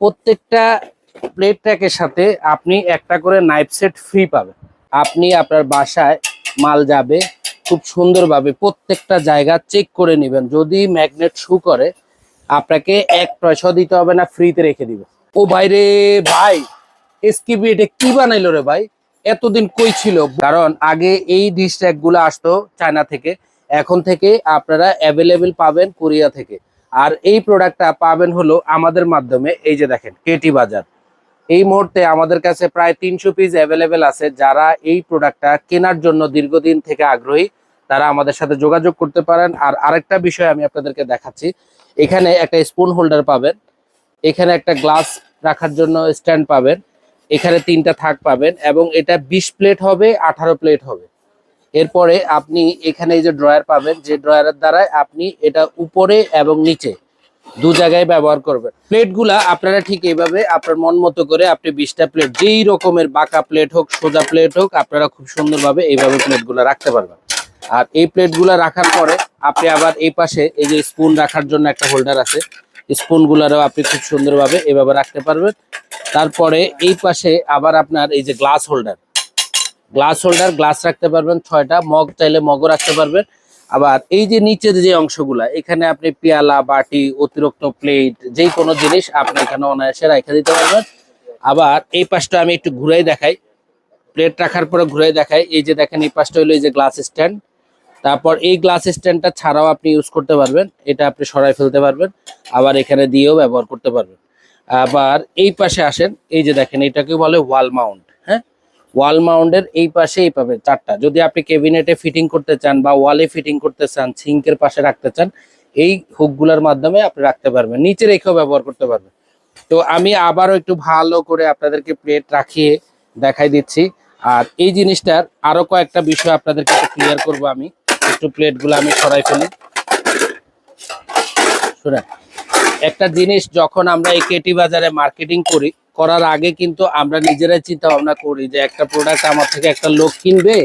প্রত্যেকটা প্লেট ট্র্যাকের সাথে আপনি একটা করে নাইফ সেট ফ্রি পাবেন। আপনি আপনার বাসায় মাল যাবে খুব সুন্দরভাবে প্রত্যেকটা জায়গা চেক করে নেবেন। যদি ম্যাগনেট শু করে আপনাকে এক পয়সা দিতে হবে না, ফ্রিতে রেখে দিব। ও বাইরে ভাই, এসকিবি এটা কি বানাইলো রে ভাই? এতদিন কই ছিল? কারণ আগে এই ডিশ ট্র্যাক গুলো আসতো চায়না থেকে, এখন থেকে আপনারা অ্যাভেলেবেল পাবেন কোরিয়া থেকে। আর এই প্রোডাক্টটা পাবেন হলো আমাদের মাধ্যমে। এই যে দেখেন কেটি বাজার, এই মুহূর্তে আমাদের কাছে প্রায় 300 পিস অ্যাভেলেবেল আছে। যারা এই প্রোডাক্টটা কেনার জন্য দীর্ঘদিন থেকে আগ্রহী তারা আমাদের সাথে যোগাযোগ করতে পারেন। আর আরেকটা বিষয় আমি আপনাদেরকে দেখাচ্ছি, এখানে একটা স্পুন হোল্ডার পাবেন, এখানে একটা গ্লাস রাখার জন্য স্ট্যান্ড পাবেন, এখানে 3টা থাক পাবেন এবং এটা 20 প্লেট হবে, 18 প্লেট হবে। এরপরে আপনি এখানে এই যে ড্রয়ার পাবেন, যে ড্রয়ারের দ্বারা আপনি এটা উপরে এবং নিচে দু জায়গায় ব্যবহার করবেন। প্লেটগুলা আপনারা ঠিক এইভাবে আপনার মন মতো করে আপনি 20টা প্লেট, যেই রকমের বাঁকা প্লেট হোক সোজা প্লেট হোক, আপনারা খুব সুন্দরভাবে এইভাবে প্লেটগুলো রাখতে পারবেন। আর এই প্লেটগুলো রাখার পরে আপনি আবার এই পাশে এই যে স্পুন রাখার জন্য একটা হোল্ডার আছে, স্পুনগুলোরও আপনি খুব সুন্দরভাবে এইভাবে রাখতে পারবেন। তারপরে এই পাশে আবার আপনার এই যে গ্লাস হোল্ডার গ্লাস রাখতে পারবেন 6টা, মগ চাইলে মগও রাখতে পারবেন। আবার এই যে নিচের যে অংশগুলা, এখানে আপনি পেয়ালা, বাটি, অতিরিক্ত প্লেট, যেই কোনো জিনিস আপনি এখানে অনায়াসে রেখে দিতে পারবেন। আবার এই পাশটা আমি একটু ঘুরাই দেখাই, প্লেট রাখার পরে ঘুরাই দেখাই। এই যে দেখেন এই পাশটা হলো এই যে গ্লাস স্ট্যান্ড। তারপর এই গ্লাস স্ট্যান্ডটা ছাড়াও আপনি ইউজ করতে পারবেন, এটা আপনি সরাই ফেলতে পারবেন, আবার এখানে দিয়েও ব্যবহার করতে পারবেন। আবার এই পাশে আসেন, এই যে দেখেন এটাকে বলে ওয়াল মাউন্ট। হ্যাঁ, ওয়াল মাউন্টের এই পাশে এই পাবেন 4টা। যদি আপনি ক্যাবিনেটে ফিটিং করতে চান বা ওয়ালে ফিটিং করতে চান, সিঙ্কের পাশে রাখতে চান, এই হুকগুলোর মাধ্যমে আপনি রাখতে পারবেন, নিচে রেখেও ব্যবহার করতে পারবেন। তো আমি আবারও একটু ভালো করে আপনাদেরকে প্লেট রাখিয়ে দেখাই দিচ্ছি। আর এই জিনিসটার আরো কয়েকটা বিষয় আপনাদেরকে ক্লিয়ার করব। আমি একটু প্লেটগুলো আমি সরাই ফেলি। শুনেন, একটা জিনিস যখন আমরা এই কেটি বাজারে মার্কেটিং করার আগে কিন্তু আমরা নিজেরাই চিন্তা ভাবনা করি যে একটা প্রোডাক্ট আমার থেকে একটা লোক কিনবে,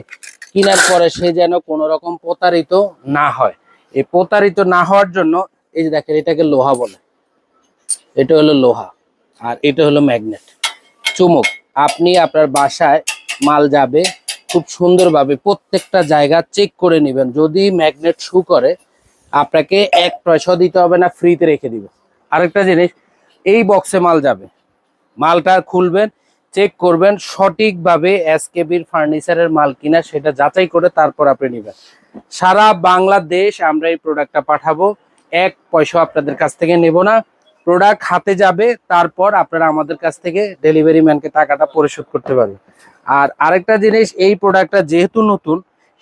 কেনার পরে সে যেন কোনো রকম প্রতারিত না হয়। এই প্রতারিত না হওয়ার জন্য এই যে দেখেন এটাকে লোহা বলে, এটা হলো লোহা আর এটা হলো ম্যাগনেট, চুম্বক। আপনি আপনার বাসায় মাল যাবে খুব সুন্দরভাবে প্রত্যেকটা জায়গা চেক করে নেবেন। যদি ম্যাগনেট শু করে আপনাকে এক পয়সা দিতে হবে না, ফ্রিতে রেখে দিবে। আরেকটা জিনিস, এই বক্সে মাল যাবে, মালটা খুলবেন, চেক করবেন সঠিকভাবে এসকেবির ফার্নিচারের মাল কিনা সেটা যাচাই করে তারপর আপনি নেবেন। সারা বাংলাদেশ আমরা এই প্রোডাক্টটা পাঠাবো, এক পয়সা আপনাদের কাছ থেকে নেব না। প্রোডাক্ট হাতে যাবে, তারপর আপনারা আমাদের কাছ থেকে ডেলিভারি ম্যানকে টাকাটা পরিশোধ করতে পারবেন। আর আরেকটা জিনিস, এই প্রোডাক্টটা যেহেতু নতুন,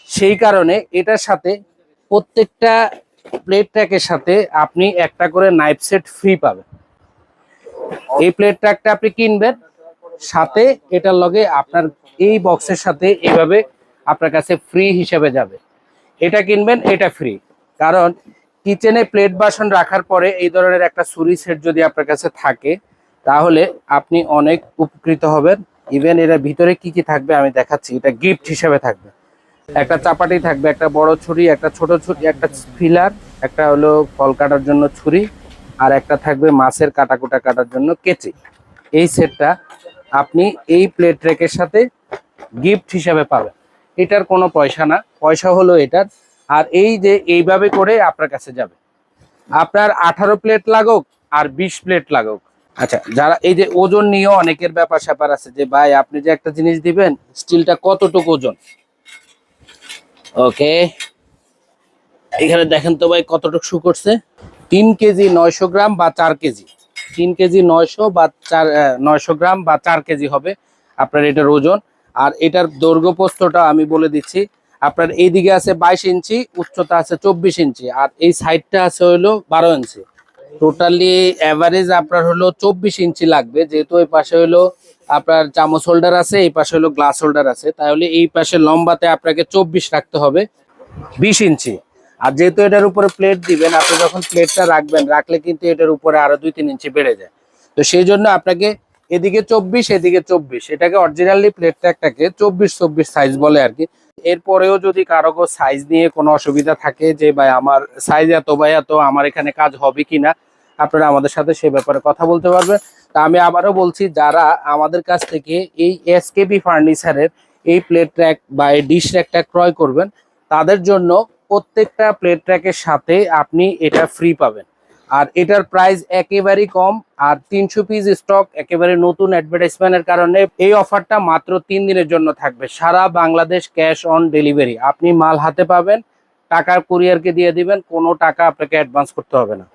সেই কারণে এটার সাথে প্রত্যেকটা প্লেট ট্র্যাকের সাথে আপনি একটা করে নাইফ সেট ফ্রি পাবেন। এই প্লেট ট্র্যাকটা আপনি কিনবেন, সাথে এটার লগে আপনার এই বক্সের সাথে এইভাবে আপনার কাছে ফ্রি হিসেবে যাবে। এটা কিনবেন, এটা ফ্রি। কারণ কিচেনে প্লেট বাসন রাখার পরে এই ধরনের একটা ছুরি সেট যদি আপনার কাছে থাকে তাহলে আপনি অনেক উপকৃত হবেন। ইভেন এর ভিতরে কি কি থাকবে আমি দেখাচ্ছি, এটা গিফট হিসেবে থাকবে। একটা চাপাটি থাকবে, একটা বড় ছুরি, একটা ছোট ছুরি, একটা ফিলার, একটা হলো ফল কাটার জন্য ছুরি, আর একটা থাকবে মাছের কাটাকুটা কাটার জন্য কেচি। এই সেটটা আপনি এই প্লেট ট্র্যাকের সাথে গিফট হিসাবে পাবেন। এটার কোনো পয়সা না, পয়সা হলো এটার। আর এই যে এইভাবে করে আপনার কাছে যাবে, আপনার 18 প্লেট লাগুক আর 20 প্লেট লাগুক। আচ্ছা, যারা এই যে ওজন নিয়েও অনেকের ব্যাপার স্যাপার আছে যে ভাই আপনি যে একটা জিনিস দিবেন স্টিলটা কতটুকু ওজন। ওকে, এখানে দেখেন তো ভাই কতটুকু শু করছে, 3 কেজি 900 গ্রাম বা 4 কেজি, 3 কেজি 900 বা 900 গ্রাম বা 4 কেজি হবে আপনার এটার ওজন। আর এটার দৈর্ঘ্য প্রস্থটা আমি বলে দিচ্ছি, আপনার এই দিকে আছে 22 ইঞ্চি, উচ্চতা আছে 24 ইঞ্চি, আর এই সাইডটা আছে হলো 12 ইঞ্চি। টোটালি এভারেজ আপনার হলো 24 ইঞ্চি লাগবে, যেহেতু এই পাশে হলো আপনার চামচ হোল্ডার আছে, এই পাশে হলো গ্লাস হোল্ডার আছে, তাহলে এই পাশে লম্বাতে আপনাকে 24 রাখতে হবে, 20 ইঞ্চি। আর যেহেতু এটার উপরে প্লেট দিবেন, আপনি যখন প্লেটটা রাখবেন, রাখলে কিন্তু এটার উপরে আরো 2-3 ইঞ্চি বেড়ে যায়। তো সেই জন্য আপনাকে এদিকে 24 এদিকে 24, এটাকে অরিজিনালি প্লেটটা একটাকে 24-24 সাইজ বলে আর কি। এরপরেও যদি কারো সাইজ নিয়ে কোনো অসুবিধা থাকে যে ভাই আমার সাইজ এত বা এত, আমার এখানে কাজ হবে কিনা, আপনারা আমাদের সাথে সে ব্যাপারে কথা বলতে পারবেন। তা আমি আবারও বলছি, যারা আমাদের কাছ থেকে এই এসকেবি ফার্নিচারের এই প্লেট ট্র্যাক বা এই ডিশ ট্র্যাকটা ক্রয় করবেন, তাদের জন্য প্রত্যেকটা প্লেট ট্র্যাকের সাথে আপনি এটা ফ্রি পাবেন। আর এটার প্রাইস একেবারেই কম। আর 300 পিস স্টক, একেবারে নতুন অ্যাডভার্টাইজমেন্টের কারণে এই অফারটা মাত্র 3 দিনের জন্য থাকবে। সারা বাংলাদেশ ক্যাশ অন ডেলিভারি, আপনি মাল হাতে পাবেন, টাকা কুরিয়ারকে দিয়ে দিবেন, কোনো টাকা আপনাকে অ্যাডভান্স করতে হবে না।